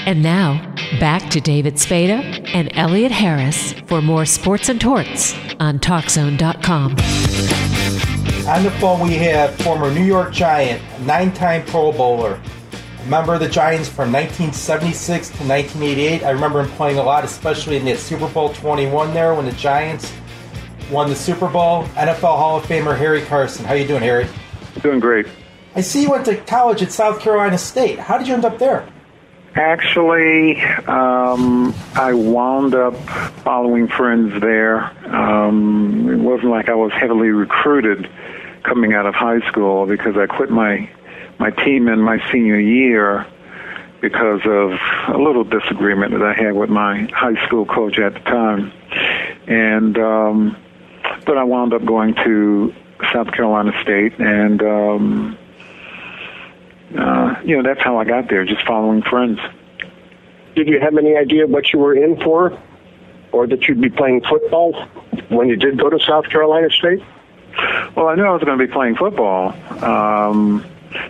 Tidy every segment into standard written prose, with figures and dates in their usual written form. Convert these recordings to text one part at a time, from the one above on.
And now, back to David Spada and Elliott Harris for more Sports and Torts on TalkZone.com. On the phone, we have former New York Giant, 9-time Pro Bowler, member of the Giants from 1976 to 1988. I remember him playing a lot, especially in that Super Bowl XXI there when the Giants won the Super Bowl. NFL Hall of Famer Harry Carson. How you doing, Harry? Doing great. I see you went to college at South Carolina State. How did you end up there? Actually, I wound up following friends there. It wasn't like I was heavily recruited coming out of high school because I quit my team in my senior year because of a little disagreement that I had with my high school coach at the time. And but I wound up going to South Carolina State, and that's how I got there, just following friends. Did you have any idea what you were in for, or that you'd be playing football when you did go to South Carolina State? Well, I knew I was going to be playing football.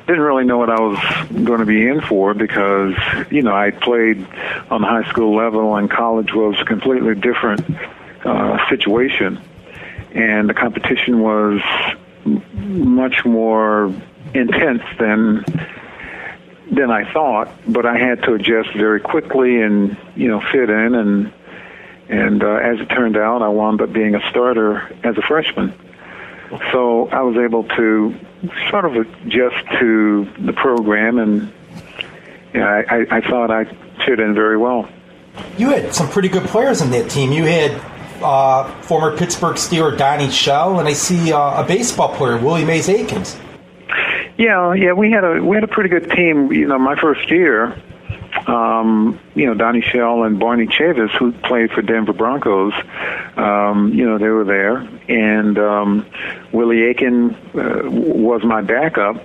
Didn't really know what I was going to be in for because, I played on the high school level, and college was a completely different situation. And the competition was much more intense than I thought, but I had to adjust very quickly and fit in, and as it turned out, I wound up being a starter as a freshman. So I was able to sort of adjust to the program, and I thought I fit in very well. You had some pretty good players in that team. You had former Pittsburgh Steeler Donnie Shell, and I see a baseball player, Willie Mays Aikens. Yeah, we had a pretty good team. My first year, Donnie Shell and Barney Chavis, who played for Denver Broncos, they were there, and Willie Aiken was my backup,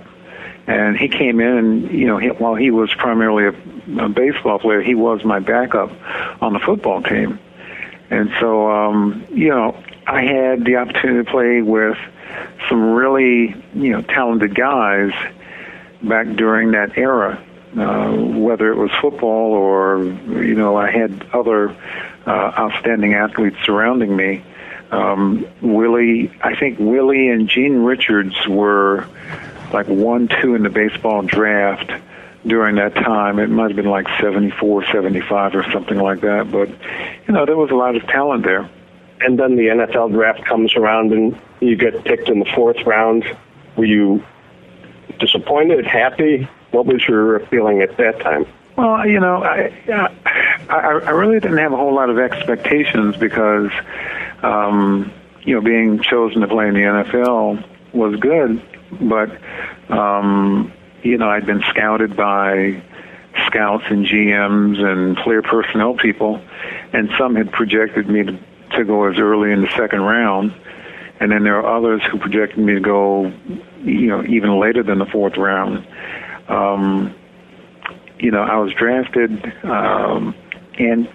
and he came in, and while he was primarily a baseball player, he was my backup on the football team, and so I had the opportunity to play with some really, talented guys back during that era, whether it was football or, I had other outstanding athletes surrounding me. I think Willie and Gene Richards were like 1-2 in the baseball draft during that time. It might have been like 74, 75 or something like that. But, there was a lot of talent there. And then the NFL draft comes around and you get picked in the 4th round. Were you disappointed, happy? What was your feeling at that time? Well, I really didn't have a whole lot of expectations because, being chosen to play in the NFL was good. But, I'd been scouted by scouts and GMs and player personnel people, and some had projected me to go as early in the 2nd round, and then there are others who projected me to go, even later than the 4th round. I was drafted, and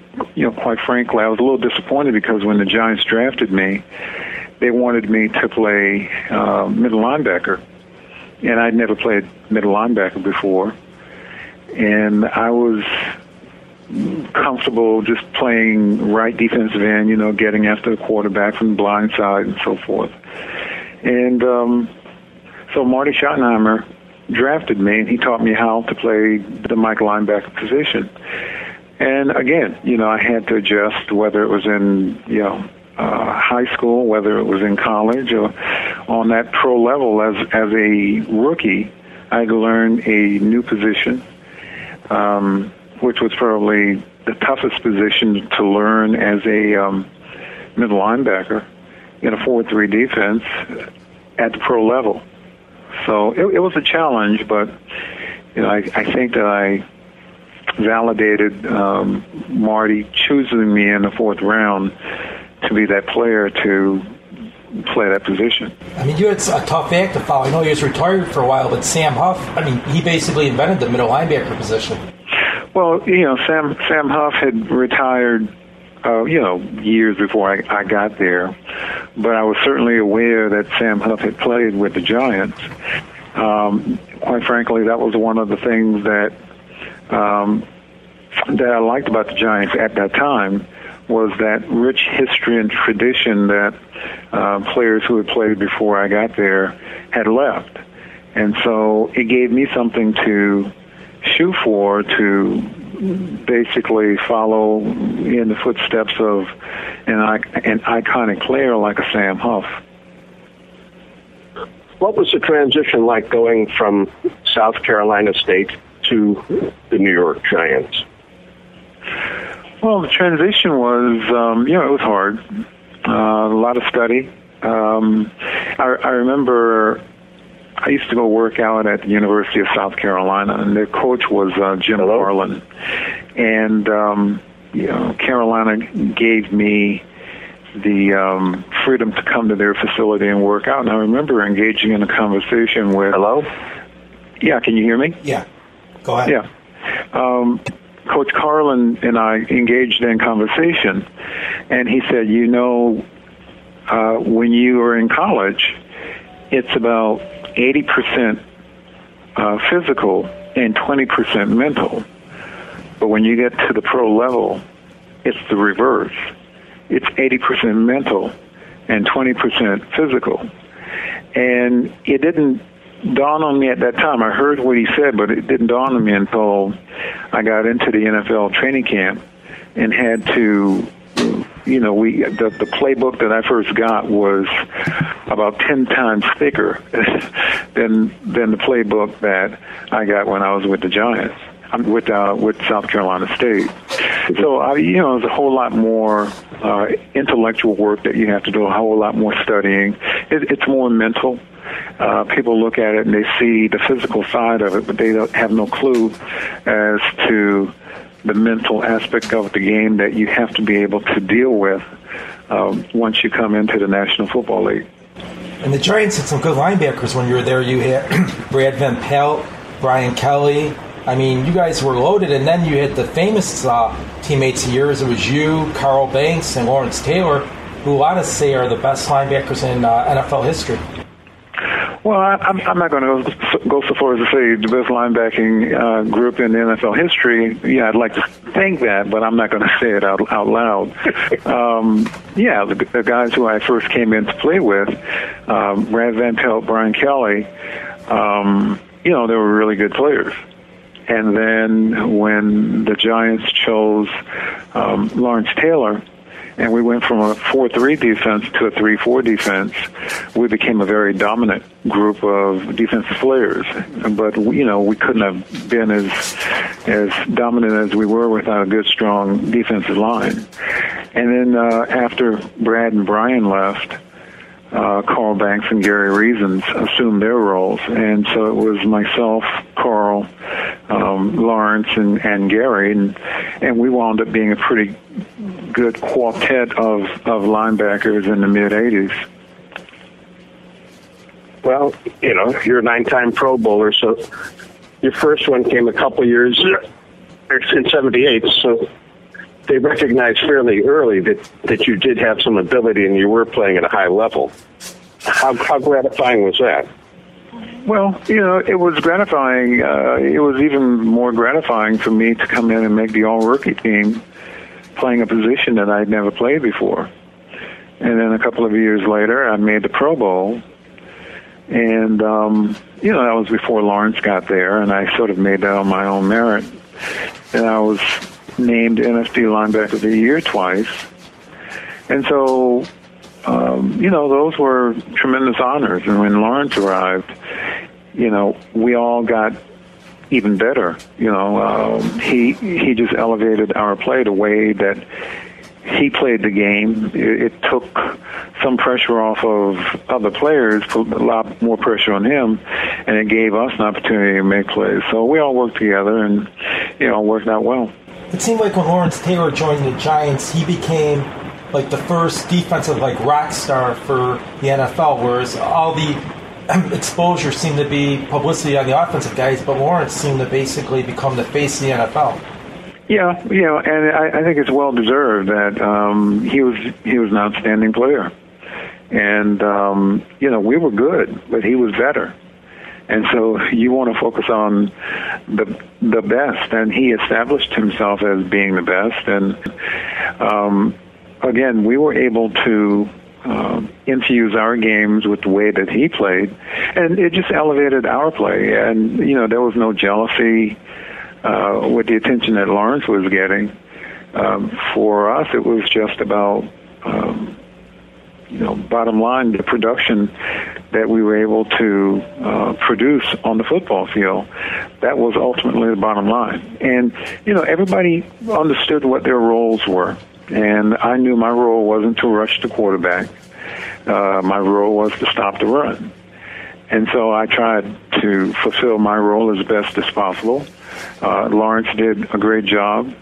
quite frankly, I was a little disappointed because when the Giants drafted me, they wanted me to play middle linebacker, and I'd never played middle linebacker before, and I was comfortable just playing right defensive end, getting after the quarterback from the blind side and so forth. And so Marty Schottenheimer drafted me, and he taught me how to play the Mike linebacker position. And again, I had to adjust, whether it was in, high school, whether it was in college, or on that pro level as a rookie. I had to learn a new position, which was probably the toughest position to learn as a middle linebacker in a 4-3 defense at the pro level. So it was a challenge, but I think that I validated Marty choosing me in the 4th round to be that player to play that position. I mean, you had a tough act to follow. I know he was retired for a while, but Sam Huff, he basically invented the middle linebacker position. Well, Sam Huff had retired, years before I got there, but I was certainly aware that Sam Huff had played with the Giants. Quite frankly, that was one of the things that that I liked about the Giants at that time was that rich history and tradition that players who had played before I got there had left. And so it gave me something to shoot for, to basically follow in the footsteps of an iconic player like a Sam Huff. What was the transition like going from South Carolina State to the New York Giants? Well, the transition was, it was hard. A lot of study. I remember I used to go work out at the University of South Carolina, and their coach was Jim Carlin. And, Carolina gave me the freedom to come to their facility and work out. And I remember engaging in a conversation with... Hello? Yeah, can you hear me? Yeah. Go ahead. Yeah. Coach Carlin and I engaged in conversation, and he said, when you are in college, it's about 80% physical and 20% mental. But when you get to the pro level, it's the reverse. It's 80% mental and 20% physical. And it didn't dawn on me at that time. I heard what he said, but it didn't dawn on me until I got into the NFL training camp and had to, the playbook that I first got was about 10 times thicker than the playbook that I got when I was with the Giants, with South Carolina State. So, there's a whole lot more intellectual work that you have to do, a whole lot more studying. It's more mental. People look at it and they see the physical side of it, but they don't have no clue as to the mental aspect of the game that you have to be able to deal with once you come into the National Football League. And the Giants had some good linebackers when you were there. You had Brad Van Pelt, Brian Kelly. I mean, you guys were loaded, and then you had the famous teammates of yours. It was you, Carl Banks, and Lawrence Taylor, who a lot of say are the best linebackers in NFL history. Well, I'm not going to go so far as to say the best linebacking group in the NFL history. Yeah, I'd like to think that, but I'm not going to say it out loud. The guys who I first came in to play with, Brad Van Pelt, Brian Kelly, they were really good players. And then when the Giants chose Lawrence Taylor, and we went from a 4-3 defense to a 3-4 defense, we became a very dominant group of defensive players. But, we couldn't have been as dominant as we were without a good, strong defensive line. And then after Brad and Brian left, Carl Banks and Gary Reasons assumed their roles. And so it was myself, Carl, Lawrence, and Gary, and we wound up being a pretty good quartet of linebackers in the mid-'80s. Well, you're a 9-time Pro Bowler, so your first one came a couple years in 78, so they recognized fairly early that you did have some ability and you were playing at a high level. How gratifying was that? Well, it was gratifying. It was even more gratifying for me to come in and make the all-rookie team, playing a position that I'd never played before. And then a couple of years later, I made the Pro Bowl. And, that was before Lawrence got there, and I sort of made that on my own merit. And I was named NFC Linebacker of the Year twice. And so, those were tremendous honors. And when Lawrence arrived, we all got even better. He just elevated our play the way that he played the game. It took some pressure off of other players, put a lot more pressure on him, and it gave us an opportunity to make plays. So we all worked together, and worked out well. It seemed like when Lawrence Taylor joined the Giants, he became like the first defensive rock star for the NFL, whereas all the exposure seemed to be publicity on the offensive guys, but Lawrence seemed to basically become the face of the NFL. Yeah, and I think it's well deserved that he was an outstanding player, and we were good, but he was better, And so you want to focus on the best, and he established himself as being the best. And again, we were able to infuse our games with the way that he played, and it just elevated our play. And there was no jealousy with the attention that Lawrence was getting. For us, it was just about bottom line, the production that we were able to produce on the football field. That was ultimately the bottom line. And, everybody understood what their roles were. And I knew my role wasn't to rush the quarterback. My role was to stop the run. And so I tried to fulfill my role as best as possible. Lawrence did a great job.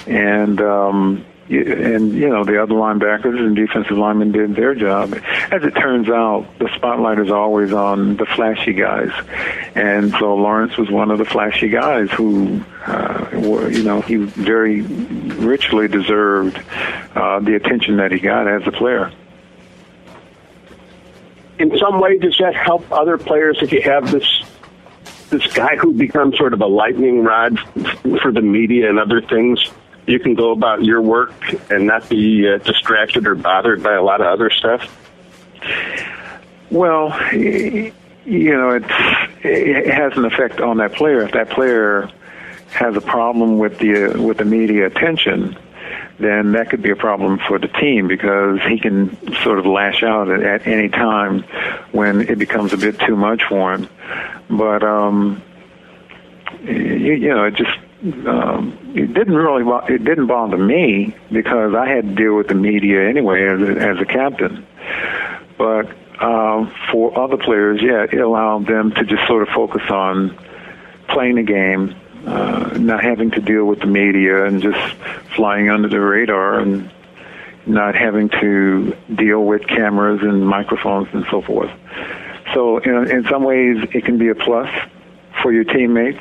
And the other linebackers and defensive linemen did their job. As it turns out, the spotlight is always on the flashy guys. And so Lawrence was one of the flashy guys who, he very richly deserved the attention that he got as a player. In some way, does that help other players if you have this guy who becomes sort of a lightning rod for the media and other things? You can go about your work and not be distracted or bothered by a lot of other stuff? Well, it has an effect on that player. If that player has a problem with the media attention, then that could be a problem for the team, because he can sort of lash out at any time when it becomes a bit too much for him. But it just it didn't bother me, because I had to deal with the media anyway as a captain. But for other players, it allowed them to just sort of focus on playing the game, not having to deal with the media and just flying under the radar, and not having to deal with cameras and microphones and so forth. So in some ways, it can be a plus for your teammates.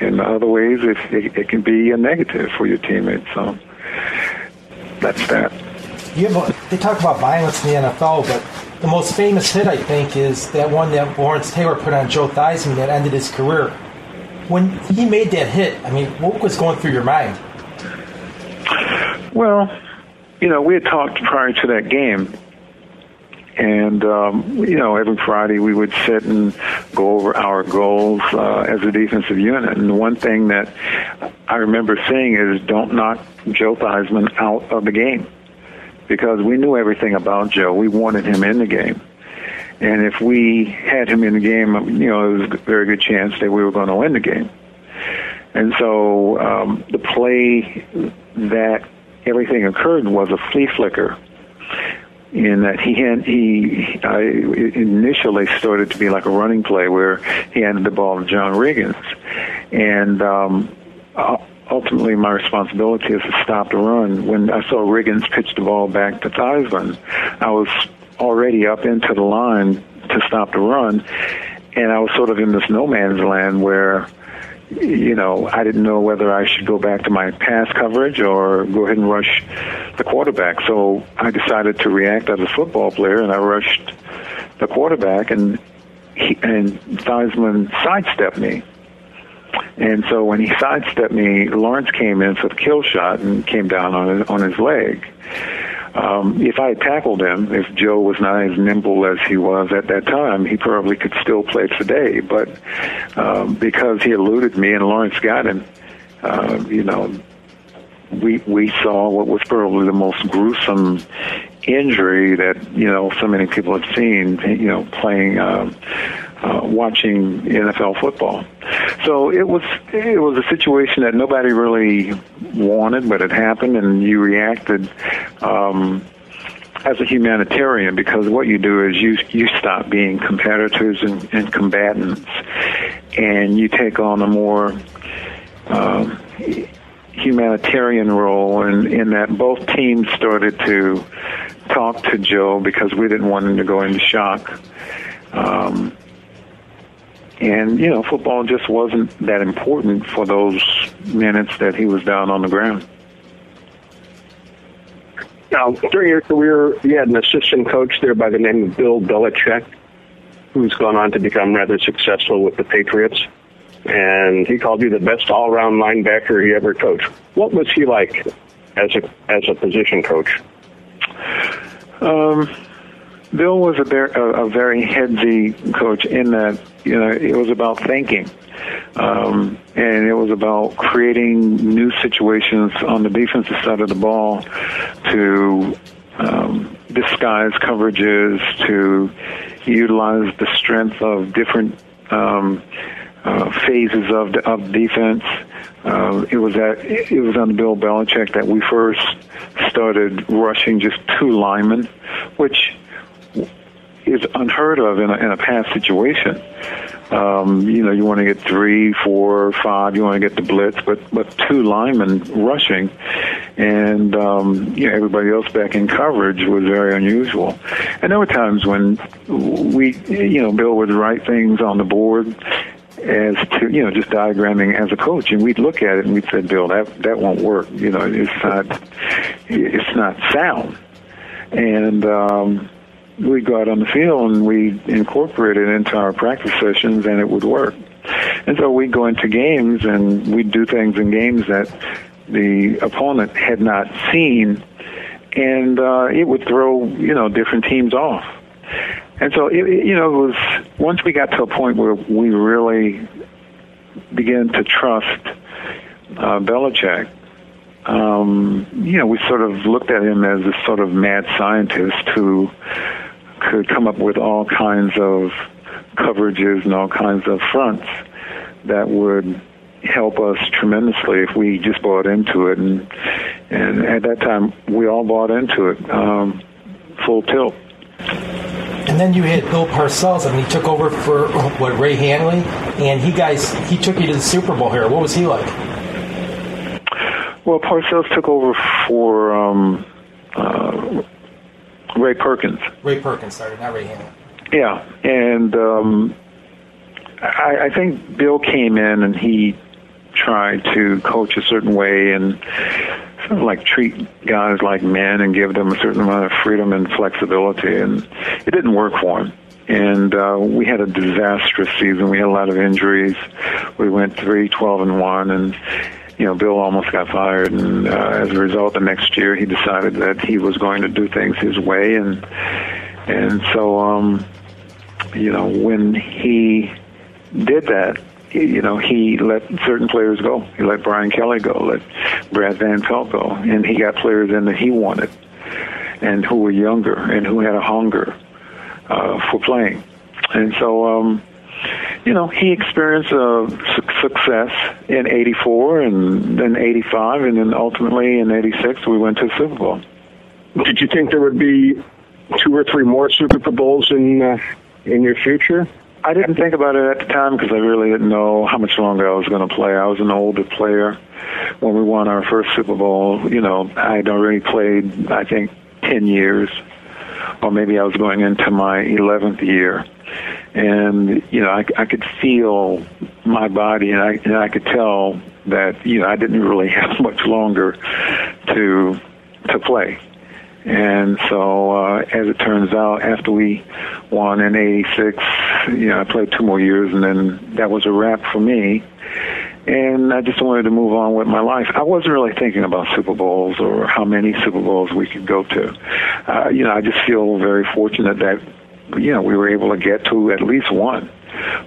In other ways, it can be a negative for your teammates. So that's that. They talk about violence in the NFL, but the most famous hit, I think, is that one that Lawrence Taylor put on Joe Theismann that ended his career. When he made that hit, what was going through your mind? Well, we had talked prior to that game. And, every Friday we would sit and go over our goals as a defensive unit. And the one thing that I remember saying is, don't knock Joe Theismann out of the game, because we knew everything about Joe. We wanted him in the game. And if we had him in the game, there was a very good chance that we were going to win the game. And so the play that everything occurred was a flea flicker, in that he initially started to be like a running play where he handed the ball to John Riggins. And ultimately my responsibility is to stop the run. When I saw Riggins pitch the ball back to Theismann, I was already up into the line to stop the run, and I was sort of in this no man's land where I didn't know whether I should go back to my pass coverage or go ahead and rush the quarterback. So I decided to react as a football player, and I rushed the quarterback, and Theismann sidestepped me. And so when he sidestepped me, Lawrence came in for the kill shot and came down on his leg. If I had tackled him, if Joe was not as nimble as he was at that time, he probably could still play today. But because he eluded me and Lawrence got him, we saw what was probably the most gruesome injury that so many people have seen. Playing, watching NFL football. So it was a situation that nobody really wanted, but it happened, and you reacted as a humanitarian, because what you do is you stop being competitors and combatants, and you take on a more humanitarian role, and in that both teams started to talk to Joe because we didn't want him to go into shock. And, football just wasn't that important for those minutes that he was down on the ground. Now, during your career, you had an assistant coach there by the name of Bill Belichick. who's gone on to become rather successful with the Patriots. And he called you the best all-around linebacker he ever coached. What was he like as a position coach? Bill was a very headsy coach in that, it was about thinking. And it was about creating new situations on the defensive side of the ball to disguise coverages, to utilize the strength of different phases of defense. It was under Bill Belichick that we first started rushing just 2 linemen, which is unheard of in a past situation. You want to get 3, 4, 5. You want to get the blitz, but 2 linemen rushing, and everybody else back in coverage was very unusual. And there were times when Bill would write things on the board as to just diagramming as a coach, and we'd look at it and we'd say, Bill, that won't work. It's not sound. And we'd go out on the field and we'd incorporate it into our practice sessions, and it would work. And so we'd go into games and we'd do things in games that the opponent had not seen, and it would throw different teams off. And so it was, once we got to a point where we really began to trust Belichick, we sort of looked at him as this sort of mad scientist who could come up with all kinds of coverages and all kinds of fronts that would help us tremendously if we just bought into it. And at that time, we all bought into it, full tilt. And then you had Bill Parcells. He took over for Ray Hanley, and he took you to the Super Bowl here. What was he like? Well, Parcells took over for Ray Perkins. Ray Perkins, sorry, not Ray Hanley. Yeah, and I think Bill came in and he tried to coach a certain way and sort of like treat guys like men and give them a certain amount of freedom and flexibility, and it didn't work for him. And we had a disastrous season. We had a lot of injuries. We went 3-12-1, and Bill almost got fired. And as a result, the next year he decided that he was going to do things his way, and so when he did that, he let certain players go. He let Brian Kelly go, let Brad Van Pelt go, and he got players in that he wanted and who were younger and who had a hunger for playing. And so, he experienced success in '84 and then '85, and then ultimately in '86 we went to the Super Bowl. Did you think there would be 2 or 3 more Super Bowls in your future? I didn't think about it at the time because I really didn't know how much longer I was going to play. I was an older player. When we won our first Super Bowl, I'd already played, I think, 10 years, or maybe I was going into my 11th year. And, I could feel my body, and I could tell that, I didn't really have much longer to play. And so, as it turns out, after we won in '86, I played 2 more years, and then that was a wrap for me. And I just wanted to move on with my life. I wasn't really thinking about Super Bowls or how many Super Bowls we could go to. I just feel very fortunate that, we were able to get to at least one.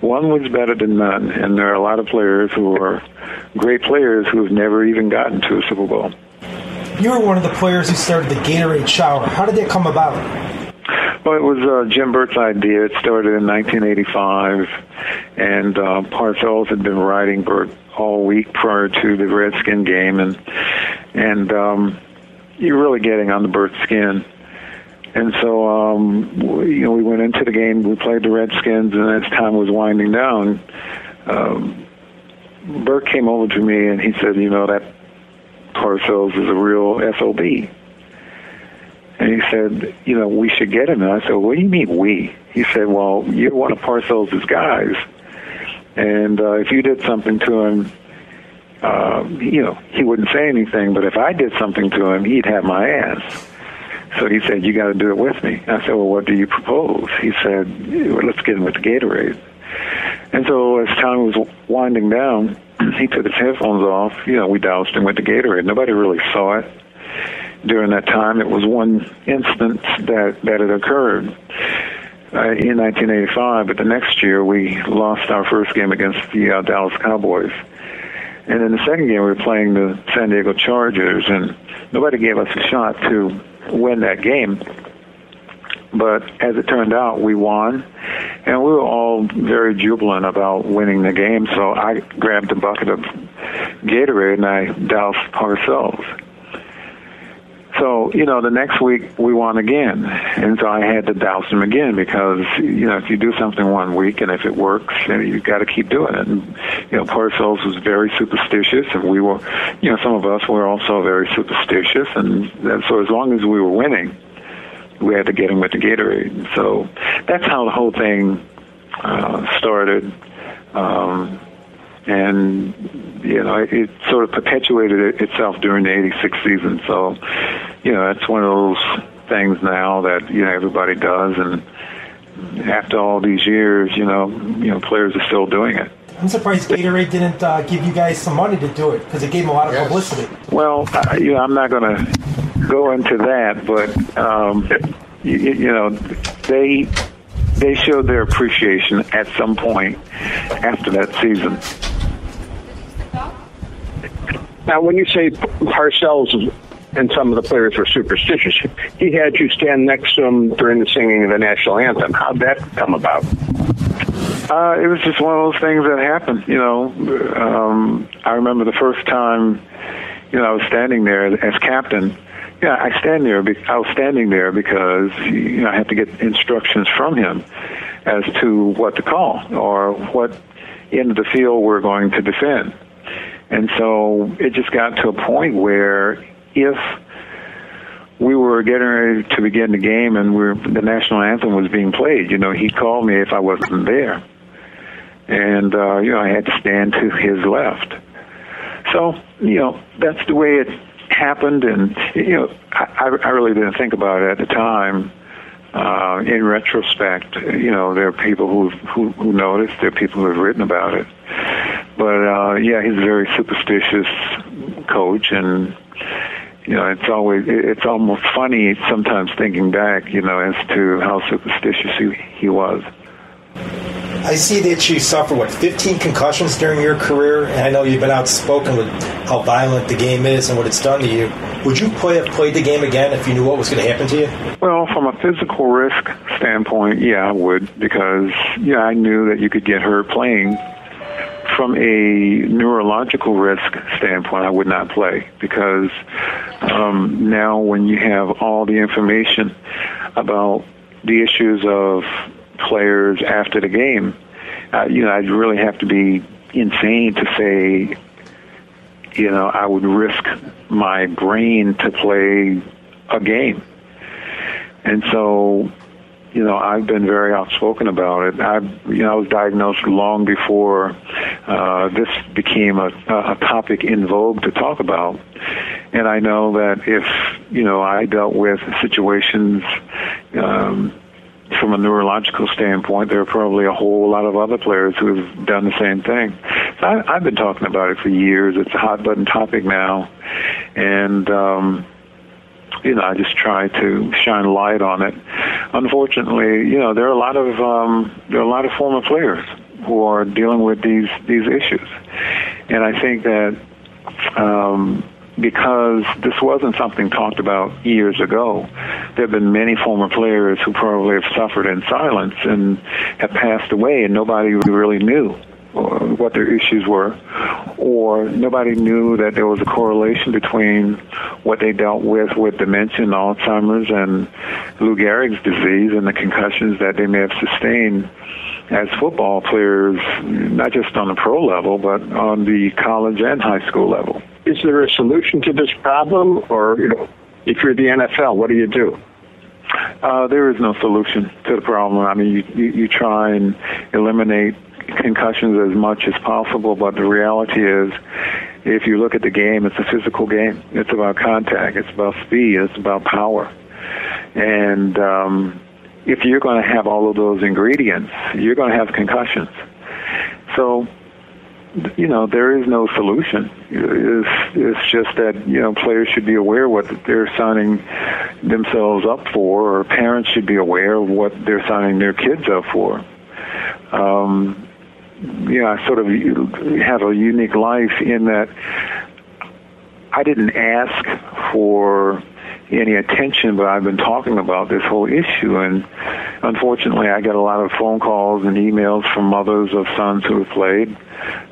One was better than none, and there are a lot of players who are great players who have never even gotten to a Super Bowl. You were one of the players who started the Gatorade shower. How did that come about? Well, it was Jim Burt's idea. It started in 1985, and Parcells had been riding Burt all week prior to the Redskin game, and you're really getting on the Burt skin. And so, we went into the game. We played the Redskins, and as time was winding down, Burt came over to me and he said, that Parcells is a real SOB. And he said, we should get him. And I said, what do you mean we? He said, well, you're one of Parcells' guys. And if you did something to him, he wouldn't say anything. But if I did something to him, he'd have my ass. So he said, you got to do it with me. I said, well, what do you propose? He said, well, let's get him with the Gatorade. And so as time was winding down, he took his headphones off. We doused him with the Gatorade. Nobody really saw it during that time. It was one instance that it occurred in 1985. But the next year, we lost our first game against the Dallas Cowboys. And in the second game, we were playing the San Diego Chargers, and nobody gave us a shot to win that game. But as it turned out, we won, and we were all very jubilant about winning the game. So I grabbed a bucket of Gatorade and I doused Parcells. So, the next week we won again, and so I had to douse him again because, if you do something one week and if it works, you've got to keep doing it. And, Parcells was very superstitious, and we were, some of us were also very superstitious, and so as long as we were winning, we had to get him with the Gatorade. So that's how the whole thing started. And, it sort of perpetuated itself during the 86 season. So, it's one of those things now that, everybody does. And after all these years, players are still doing it. I'm surprised Gatorade didn't give you guys some money to do it because it gave them a lot of publicity. Well, I'm not going to go into that, but, they showed their appreciation at some point after that season. Now, when you say Parcells and some of the players were superstitious, he had you stand next to him during the singing of the national anthem. How'd that come about? It was just one of those things that happened. I remember the first time, I was standing there as captain. I was standing there because I had to get instructions from him as to what to call or what end of the field we're going to defend. And so it just got to a point where if we were getting ready to begin the game and the national anthem was being played, he'd call me if I wasn't there. And, I had to stand to his left. So, that's the way it happened. And, I really didn't think about it at the time. In retrospect, there are people who noticed, there are people who have written about it. But, he's a very superstitious coach, and, it's almost funny sometimes thinking back, as to how superstitious he was. I see that you suffered, 15 concussions during your career, and I know you've been outspoken with how violent the game is and what it's done to you. Would you have played the game again if you knew what was going to happen to you? Well, from a physical risk standpoint, I would, because, I knew that you could get hurt playing. From a neurological risk standpoint, I would not play because now when you have all the information about the issues of players after the game, I'd really have to be insane to say, I would risk my brain to play a game. And so, I've been very outspoken about it. I was diagnosed long before this became a topic in vogue to talk about. And I know that if, I dealt with situations from a neurological standpoint, there are probably a whole lot of other players who have done the same thing. So I've been talking about it for years. It's a hot button topic now. And, I just try to shine light on it. Unfortunately, there are a lot of former players who are dealing with these issues, and I think that because this wasn't something talked about years ago, there have been many former players who probably have suffered in silence and have passed away, and nobody really knew what their issues were, or nobody knew that there was a correlation between what they dealt with dementia and Alzheimer's and Lou Gehrig's disease and the concussions that they may have sustained as football players, not just on the pro level, but on the college and high school level. Is there a solution to this problem, or if you're the NFL, what do you do? There is no solution to the problem. I mean, you try and eliminate concussions as much as possible, but the reality is, if you look at the game, it's a physical game. It's about contact. It's about speed. It's about power. And if you're going to have all of those ingredients, you're going to have concussions. So, there is no solution. It's just that, players should be aware what they're signing themselves up for, or parents should be aware of what they're signing their kids up for. I sort of have a unique life in that I didn't ask for any attention, but I've been talking about this whole issue, and unfortunately I get a lot of phone calls and emails from mothers of sons who have played,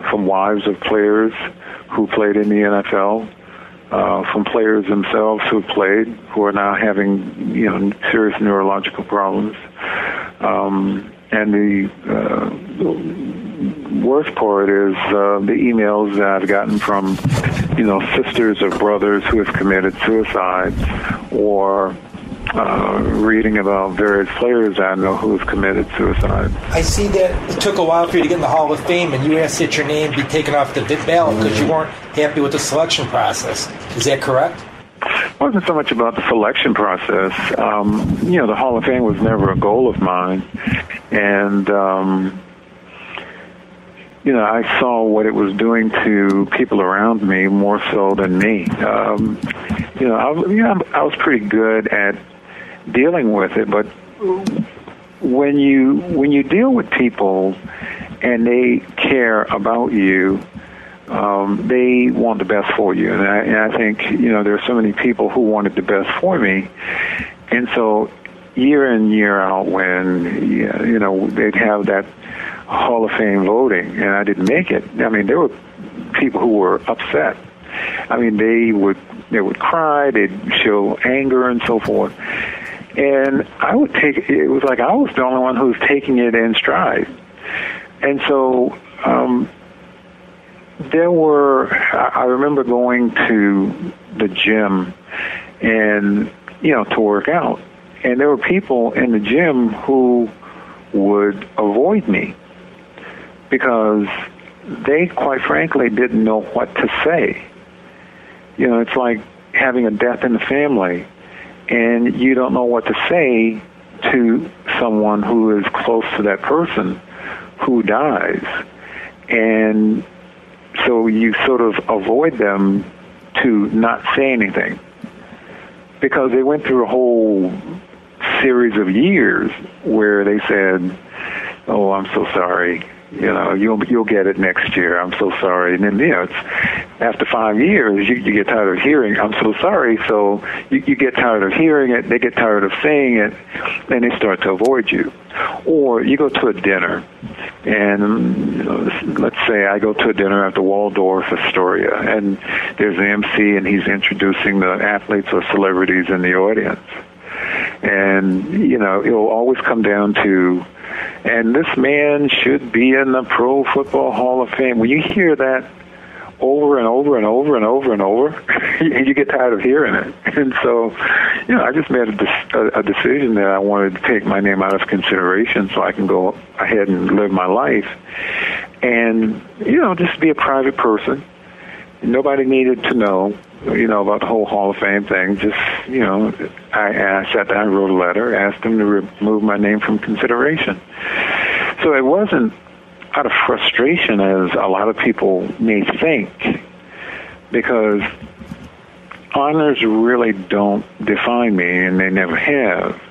from wives of players who played in the NFL, from players themselves who have played, who are now having, serious neurological problems. And the worst part is the emails that I've gotten from, sisters or brothers who have committed suicide, or reading about various players I know who have committed suicide. I see that it took a while for you to get in the Hall of Fame, and you asked that your name be taken off the ballot because you weren't happy with the selection process. Is that correct? It wasn't so much about the selection process. The Hall of Fame was never a goal of mine. And, I saw what it was doing to people around me more so than me. I was pretty good at dealing with it, but when you deal with people and they care about you, they want the best for you. And I think, there are so many people who wanted the best for me. And so year in, year out, when, they'd have that Hall of Fame voting and I didn't make it, there were people who were upset. They would cry, they'd show anger and so forth. And I would it was like I was the only one who was taking it in stride. And so, I remember going to the gym and, to work out. And there were people in the gym who would avoid me because they, quite frankly, didn't know what to say. It's like having a death in the family, and you don't know what to say to someone who is close to that person who dies. And so you sort of avoid them to not say anything because they went through a whole series of years where they said, "Oh, I'm so sorry. You'll get it next year. I'm so sorry." And then, it's after 5 years, you get tired of hearing, "I'm so sorry." So you get tired of hearing it. They get tired of saying it, and they start to avoid you. Or you go to a dinner, and let's say I go to a dinner at the Waldorf Astoria, and there's an MC, and he's introducing the athletes or celebrities in the audience. And, it'll always come down to, and this man should be in the Pro Football Hall of Fame. When you hear that over and over and over and over and over, and you get tired of hearing it. And so, I just made a decision that I wanted to take my name out of consideration so I can go ahead and live my life and, just be a private person. Nobody needed to know, about the whole Hall of Fame thing. Just, I sat down and wrote a letter, asked them to remove my name from consideration. So it wasn't out of frustration, as a lot of people may think, because honors really don't define me, and they never have.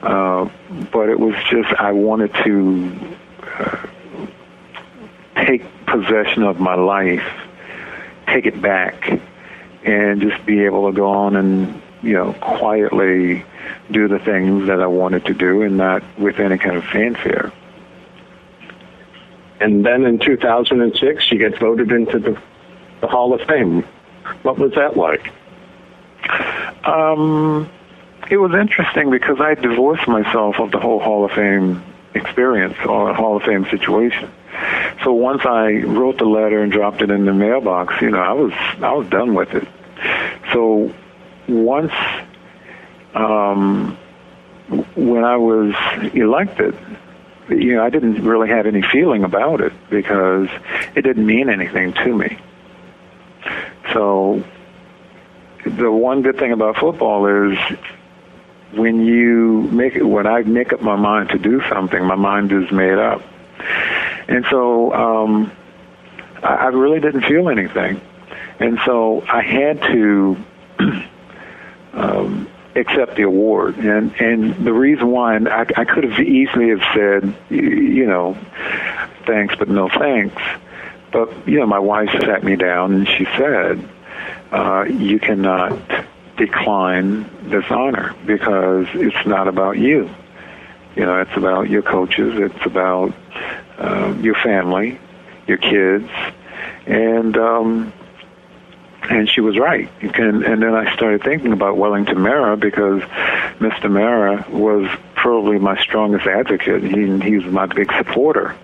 But it was just, I wanted to take possession of my life, take it back, and just be able to go on and, quietly do the things that I wanted to do and not with any kind of fanfare. And then in 2006, you get voted into the Hall of Fame. What was that like? It was interesting because I divorced myself of the whole Hall of Fame experience or Hall of Fame situation. So once I wrote the letter and dropped it in the mailbox, I was done with it. So once when I was elected, I didn't really have any feeling about it because it didn't mean anything to me. So the one good thing about football is when I make up my mind to do something, my mind is made up. And so I really didn't feel anything. And so I had to accept the award. And the reason why, and I could have easily have said, thanks, but no thanks. But, my wife sat me down and she said, you cannot decline this honor because it's not about you. It's about your coaches. It's about your family, your kids. And she was right. And then I started thinking about Wellington Mara because Mr. Mara was probably my strongest advocate. He was my big supporter.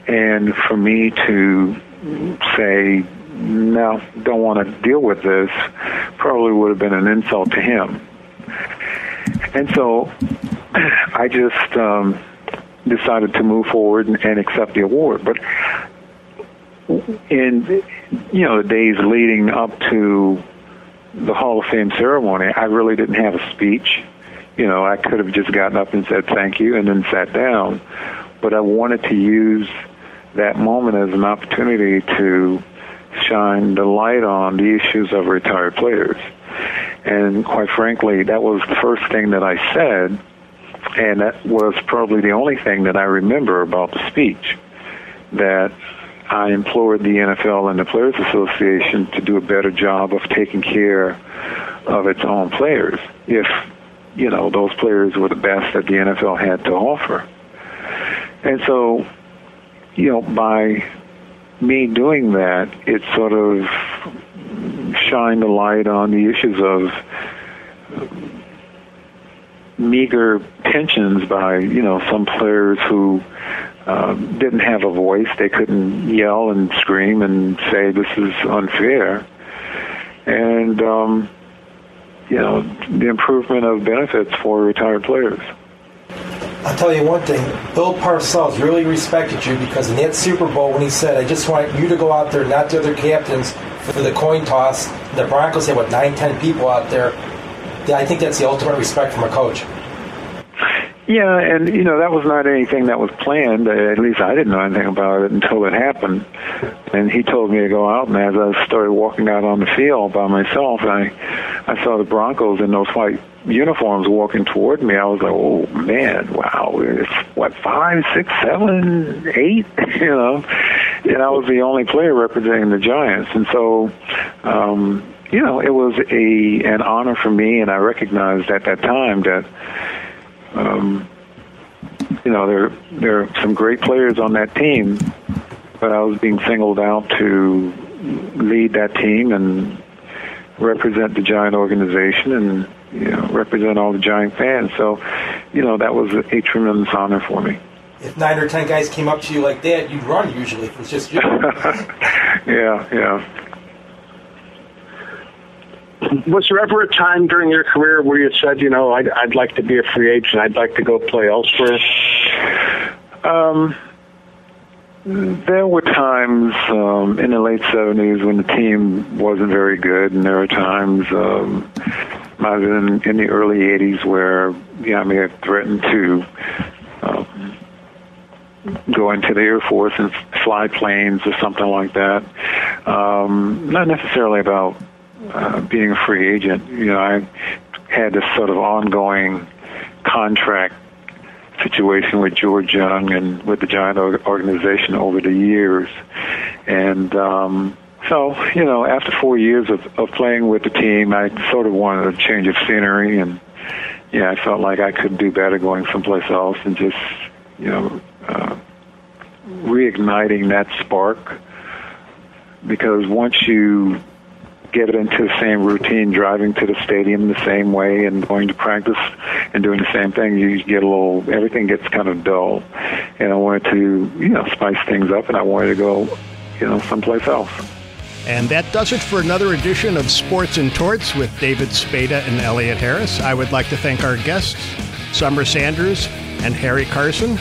And for me to say, no, don't want to deal with this, probably would have been an insult to him. And so I just decided to move forward and accept the award. But in the days leading up to the Hall of Fame ceremony, I really didn't have a speech. I could have just gotten up and said thank you and then sat down. But I wanted to use that moment as an opportunity to shine the light on the issues of retired players. And quite frankly, that was the first thing that I said, and that was probably the only thing that I remember about the speech, that I implored the NFL and the Players Association to do a better job of taking care of its own players if, those players were the best that the NFL had to offer. And so, by me doing that, it sort of shined a light on the issues of meager pensions by, some players who didn't have a voice. They couldn't yell and scream and say this is unfair. And, the improvement of benefits for retired players. I'll tell you one thing, Bill Parcells really respected you because in that Super Bowl when he said, I just want you to go out there, not the other captains, for the coin toss, and the Broncos had, 9-10 people out there, I think that's the ultimate respect from a coach. Yeah, and, that was not anything that was planned. At least I didn't know anything about it until it happened. And he told me to go out, and as I started walking out on the field by myself, I saw the Broncos in those white uniforms walking toward me. I was like, oh, man, wow, it's 5, 6, 7, 8, and I was the only player representing the Giants. And so, it was an honor for me, and I recognized at that time that, there are some great players on that team, but I was being singled out to lead that team and represent the Giant organization and, represent all the Giant fans. So, that was a tremendous honor for me. If 9 or 10 guys came up to you like that, you'd run usually. It was just you. Yeah. Was there ever a time during your career where you said, I'd like to be a free agent, I'd like to go play elsewhere? There were times in the late 70s when the team wasn't very good, and there were times in the early 80s where I may have threatened to go into the Air Force and fly planes or something like that. Not necessarily about being a free agent. I had this sort of ongoing contract situation with George Young and with the Giant organization over the years. And so, after 4 years of playing with the team, I sort of wanted a change of scenery, and I felt like I could do better going someplace else and just, reigniting that spark. Because once you get it into the same routine, driving to the stadium the same way and going to practice and doing the same thing, you get everything gets kind of dull. And I wanted to, spice things up, and I wanted to go, someplace else. And that does it for another edition of Sports and Torts with David Spada and Elliott Harris. I would like to thank our guests, Summer Sanders and Harry Carson.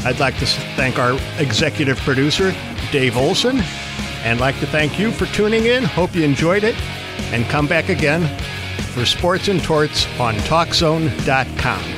I'd like to thank our executive producer, Dave Olson. And I'd like to thank you for tuning in. Hope you enjoyed it. And come back again for Sports and Torts on TalkZone.com.